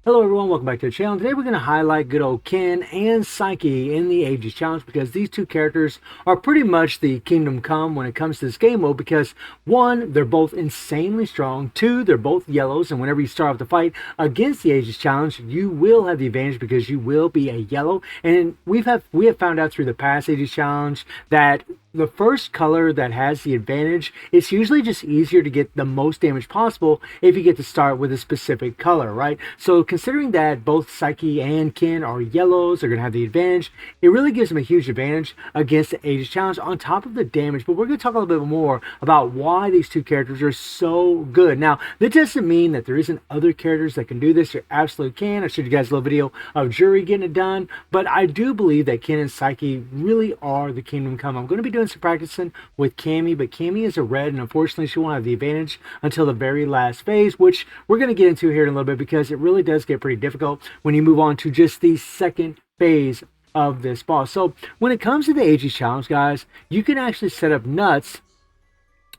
Hello everyone, welcome back to the channel. Today we're going to highlight good old Ken and Psyche in the Ages Challenge because these two characters are pretty much the kingdom come when it comes to this game mode because one, they're both insanely strong, two, they're both yellows, and whenever you start off the fight against the Ages Challenge, you will have the advantage because you will be a yellow. And we have found out through the past Ages Challenge that the first color that has the advantage, it's usually just easier to get the most damage possible if you get to start with a specific color, right? So considering that both Psyche and Ken are yellows, they're going to have the advantage, it really gives them a huge advantage against the Ages Challenge on top of the damage. But we're going to talk a little bit more about why these two characters are so good. Now, that doesn't mean that there isn't other characters that can do this. There absolutely can. I showed you guys a little video of Jury getting it done, but I do believe that Ken and Psyche really are the kingdom come. I'm going to be doing some practicing with Cammy, but Cammy is a red, and unfortunately she won't have the advantage until the very last phase, which we're going to get into here in a little bit because it really does get pretty difficult when you move on to just the second phase of this boss. So when it comes to the Ages Challenge, guys, you can actually set up nuts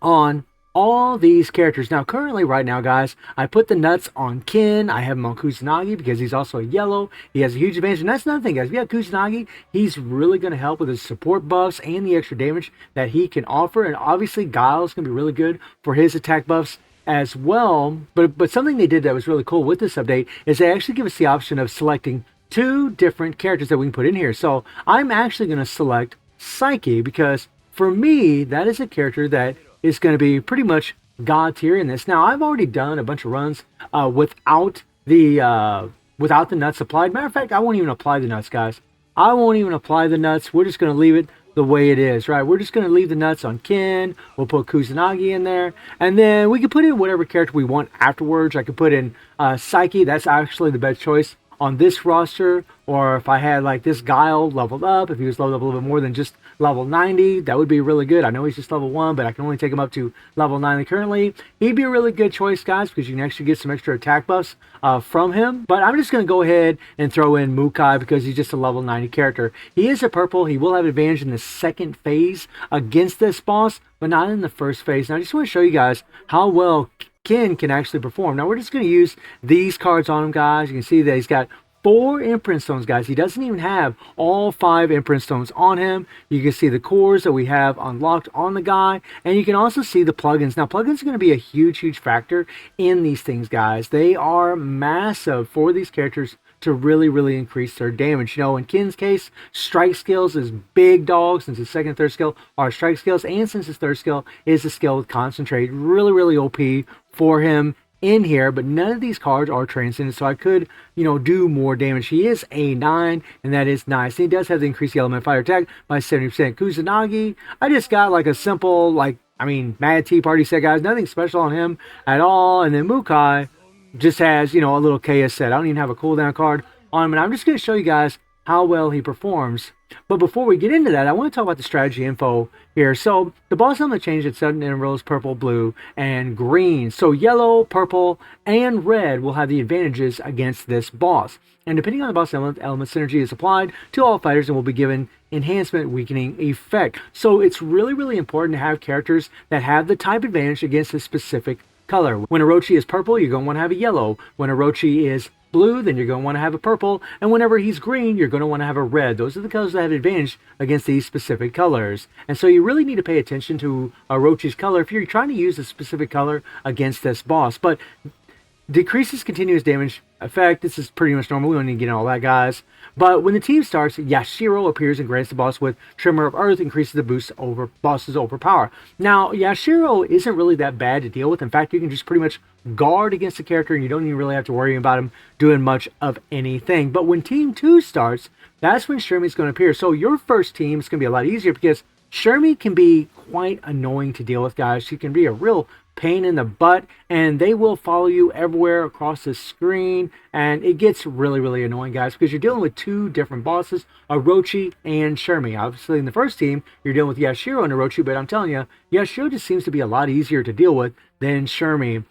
on all these characters. Now, currently, right now, guys, I put the nuts on Ken. I have him on Kusanagi because he's also a yellow. He has a huge advantage. And that's another thing, guys. If you have Kusanagi, he's really going to help with his support buffs and the extra damage that he can offer. And obviously, Guile's going to be really good for his attack buffs as well. But something they did that was really cool with this update is they actually give us the option of selecting two different characters that we can put in here. So I'm actually going to select Psyche because for me, that is a character that is going to be pretty much god tier in this. Now, I've already done a bunch of runs without the nuts applied. Matter of fact, I won't even apply the nuts, guys. I won't even apply the nuts. We're just going to leave it the way it is, right? We're just going to leave the nuts on Ken. We'll put Kusanagi in there, and then we can put in whatever character we want afterwards. I could put in Psyche. That's actually the best choice on this roster. Or if I had like this Guile leveled up, if he was leveled up a little bit more than just level 90, that would be really good. I know he's just level 1, but I can only take him up to level 90 currently. He'd be a really good choice, guys, because you can actually get some extra attack buffs from him. But I'm just going to go ahead and throw in Mukai because he's just a level 90 character. He is a purple. He will have advantage in the second phase against this boss, but not in the first phase. Now, I just want to show you guys how well Ken can actually perform. Now, we're just going to use these cards on him, guys. You can see that he's got 4 imprint stones, guys. He doesn't even have all 5 imprint stones on him. You can see the cores that we have unlocked on the guy, and you can also see the plugins. Now, plugins are going to be a huge factor in these things, guys. They are massive for these characters to really increase their damage. You know, in Ken's case, strike skills is big dog since his second and third skill are strike skills, and since his third skill is a skill with concentrate. Really OP for him in here, but none of these cards are transcendent, so I could, you know, do more damage. He is a 9, and that is nice. And he does have the increased element fire attack by 70%. Kusanagi, I just got like a simple, Mad Tea Party set, guys. Nothing special on him at all. And then Mukai just has, you know, a little KS set. I don't even have a cooldown card on him, and I'm just going to show you guys how well he performs. But before we get into that, I want to talk about the strategy info here. So the boss element changed at sudden intervals: purple, blue, and green. So yellow, purple, and red will have the advantages against this boss. And depending on the boss element synergy is applied to all fighters and will be given enhancement weakening effect. So it's really important to have characters that have the type advantage against a specific color. When Orochi is purple, you're going to want to have a yellow. When Orochi is blue, then you're going to want to have a purple, and whenever he's green, you're going to want to have a red. Those are the colors that have advantage against these specific colors. And so you really need to pay attention to Orochi's color if you're trying to use a specific color against this boss. But decreases continuous damage effect. This is pretty much normal. We don't need to get into all that, guys. But when the team starts, Yashiro appears and grants the boss with Tremor of Earth, increases the boost over boss's overpower. Now, Yashiro isn't really that bad to deal with. In fact, you can just pretty much guard against the character, and you don't even really have to worry about him doing much of anything. But when Team 2 starts, that's when Shermie's going to appear. So your first team is going to be a lot easier because Shermie can be quite annoying to deal with, guys. She can be a real pain in the butt, and they will follow you everywhere across the screen, and it gets really annoying, guys, because you're dealing with 2 different bosses, Orochi and Shermie. Obviously, in the first team, you're dealing with Yashiro and Orochi, but I'm telling you, Yashiro just seems to be a lot easier to deal with than Shermie.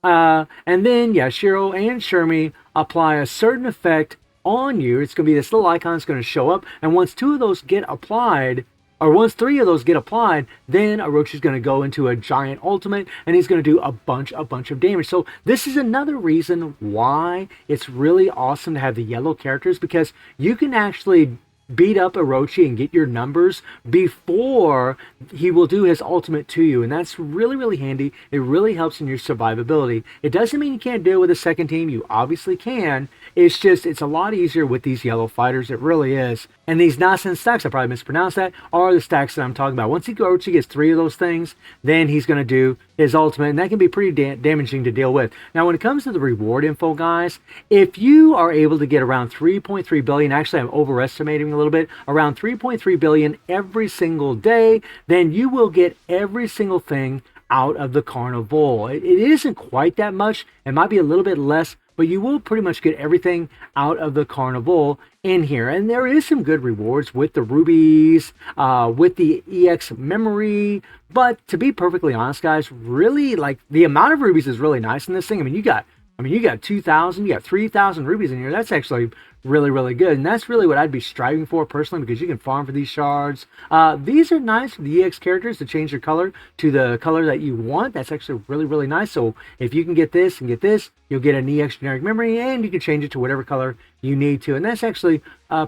And then Yashiro and Shermie apply a certain effect on you. It's going to be this little icon that's going to show up, and once 2 of those get applied, or once 3 of those get applied, then Orochi's going to go into a giant ultimate and he's going to do a bunch of damage. So this is another reason why it's really awesome to have the yellow characters, because you can actually beat up Orochi and get your numbers before he will do his ultimate to you, and that's really handy. It really helps in your survivability. It doesn't mean you can't do it with a second team. You obviously can. It's just, it's a lot easier with these yellow fighters. It really is. And these Nasen stacks, I probably mispronounced that, are the stacks that I'm talking about. Once Orochi gets 3 of those things, then he's going to do his ultimate, and that can be pretty damaging to deal with. Now, when it comes to the reward info, guys, if you are able to get around 3.3 billion, actually I'm overestimating a little bit, around 3.3 billion every single day, then you will get every single thing out of the Carnival. It isn't quite that much. It might be a little bit less, but you will pretty much get everything out of the Carnival in here. And there is some good rewards with the rubies, with the EX memory. But to be perfectly honest, guys, really, like, the amount of rubies is really nice in this thing. I mean, you got 2,000, you got 3,000 rubies in here. That's actually really good, and that's really what I'd be striving for personally, because you can farm for these shards. These are nice for the EX characters to change their color to the color that you want. That's actually really nice. So if you can get this and get this, you'll get an EX generic memory, and you can change it to whatever color you need to, and that's actually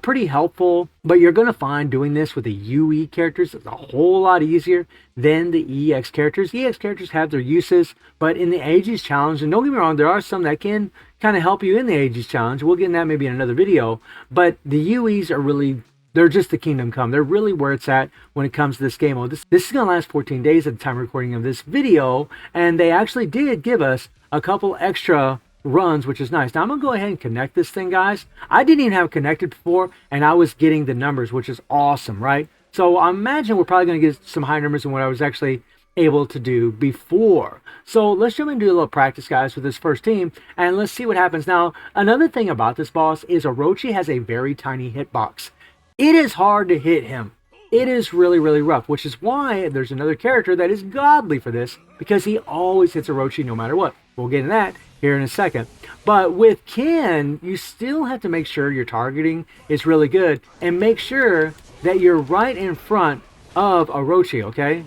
pretty helpful. But you're going to find doing this with the UE characters is a whole lot easier than the EX characters. EX characters have their uses, but in the Ages Challenge, and don't get me wrong, there are some that can kind of help you in the Ages Challenge. We'll get in that maybe in another video, but the UEs are really, they're just the Kingdom Come. They're really where it's at when it comes to this game mode. This is going to last 14 days at the time of recording of this video, and they actually did give us a couple extra runs, which is nice. Now I'm going to go ahead and connect this thing, guys. I didn't even have it connected before, and I was getting the numbers, which is awesome, right? So I imagine we're probably going to get some high numbers than what I was actually able to do before. So let's jump into a little practice, guys, with this first team, and let's see what happens. Now, another thing about this boss is Orochi has a very tiny hitbox. It is hard to hit him. It is really rough, which is why there's another character that is godly for this, because he always hits Orochi no matter what. We'll get into that here in a second. But with Ken, you still have to make sure your targeting is really good, and make sure that you're right in front of Orochi, okay?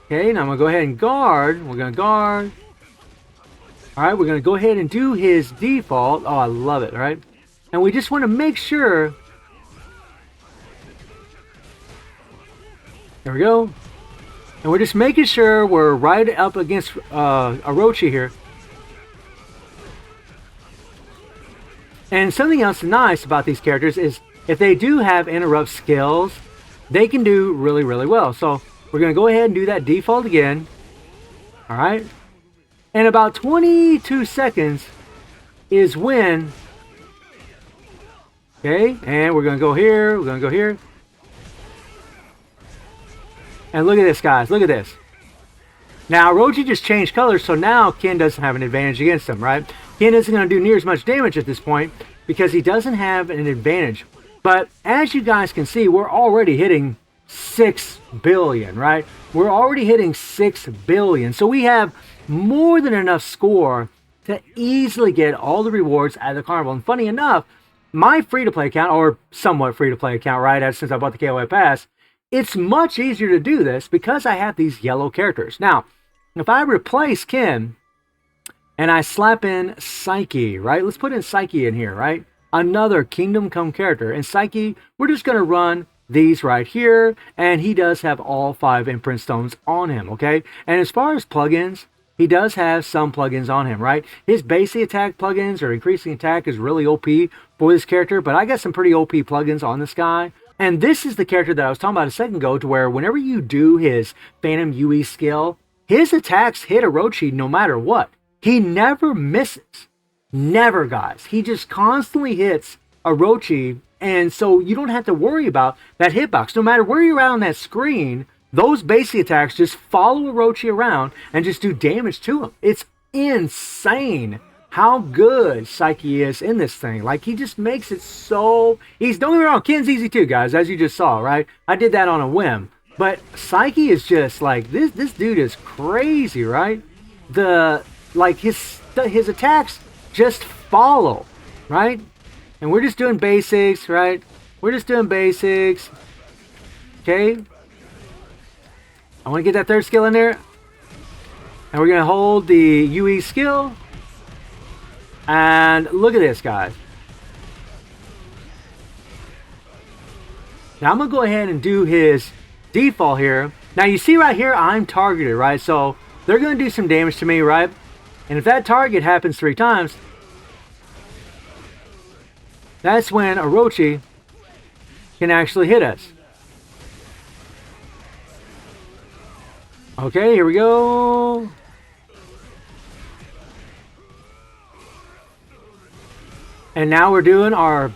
Okay, now I'm going to go ahead and guard. We're going to guard. Alright, we're going to go ahead and do his default. Oh, I love it, alright? And we just want to make sure. There we go. And we're just making sure we're right up against Orochi here. And something else nice about these characters is if they do have interrupt skills, they can do really well. So we're going to go ahead and do that default again. Alright. And about 22 seconds is when. Okay. And we're going to go here. We're going to go here. And look at this, guys. Look at this. Now, Orochi just changed colors, so now Ken doesn't have an advantage against him, right? Ken isn't going to do near as much damage at this point because he doesn't have an advantage. But as you guys can see, we're already hitting 6 billion, right? We're already hitting 6 billion. So we have more than enough score to easily get all the rewards out of the Carnival. And funny enough, my free-to-play account, or somewhat free-to-play account, right, since I bought the KOA Pass, it's much easier to do this because I have these yellow characters. Now, if I replace Ken and I slap in Psyche, right? Let's put in Psyche in here, right? Another Kingdom Come character. And Psyche, we're just going to run these right here, and he does have all 5 imprint stones on him, okay? And as far as plugins, he does have some plugins on him, right? His basic attack plugins or increasing attack is really OP for this character, but I got some pretty OP plugins on this guy. And this is the character that I was talking about a second ago, to where whenever you do his Phantom UE skill, his attacks hit Orochi no matter what. He never misses. Never, guys. He just constantly hits Orochi, and so you don't have to worry about that hitbox. No matter where you're at on that screen, those basic attacks just follow Orochi around and just do damage to him. It's insane how good Psyche is in this thing. Like, he just makes it so... Don't get me wrong, Ken's easy too, guys, as you just saw, right? I did that on a whim. But Psyche is just like, this dude is crazy, right? His attacks just follow, right? And we're just doing basics, right? We're just doing basics. Okay. I want to get that third skill in there. And we're going to hold the UE skill. And look at this, guys. Now I'm going to go ahead and do his default here. Now you see right here, I'm targeted, right? So they're going to do some damage to me, right? And if that target happens 3 times, that's when Orochi can actually hit us. Okay, here we go. And now we're doing our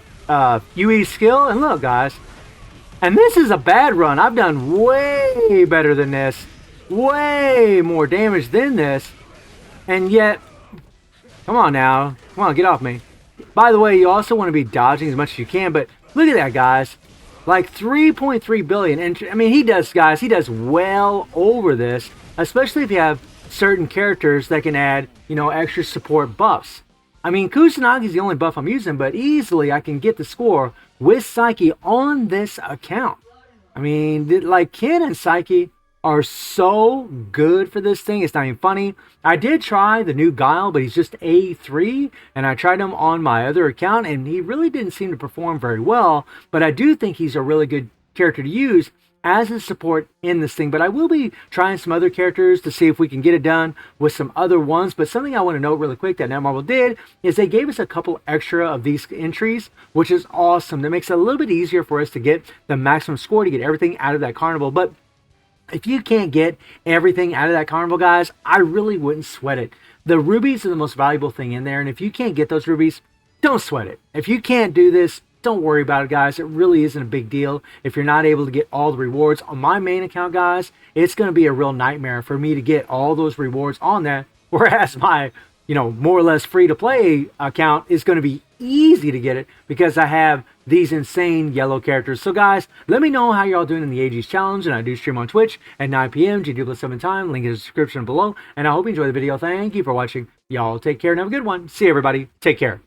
UE skill. And look, guys. And this is a bad run. I've done way better than this. Way more damage than this. And yet, come on now. Come on, get off me. By the way, you also want to be dodging as much as you can. But look at that, guys. Like 3.3 billion. And I mean, he does, guys. He does well over this. Especially if you have certain characters that can add, you know, extra support buffs. I mean, Kusanagi is the only buff I'm using, but easily I can get the score with Psyche on this account. I mean, like Ken and Psyche are so good for this thing. It's not even funny. I did try the new Guile, but he's just A3, and I tried him on my other account, and he really didn't seem to perform very well. But I do think he's a really good character to use as a support in this thing. But I will be trying some other characters to see if we can get it done with some other ones. But something I want to note really quick that Netmarble did is they gave us a couple extra of these entries, which is awesome. That makes it a little bit easier for us to get the maximum score, to get everything out of that carnival. But if you can't get everything out of that carnival, guys, I really wouldn't sweat it. The rubies are the most valuable thing in there, and if you can't get those rubies, don't sweat it. If you can't do this, don't worry about it, guys. It really isn't a big deal if you're not able to get all the rewards. On my main account, guys, it's going to be a real nightmare for me to get all those rewards on that, whereas my, you know, more or less free-to-play account is going to be easy to get it because I have these insane yellow characters. So, guys, let me know how y'all doing in the AG's Challenge, and I do stream on Twitch at 9 p.m. GD+7 time. Link in the description below, and I hope you enjoy the video. Thank you for watching. Y'all take care and have a good one. See you, everybody. Take care.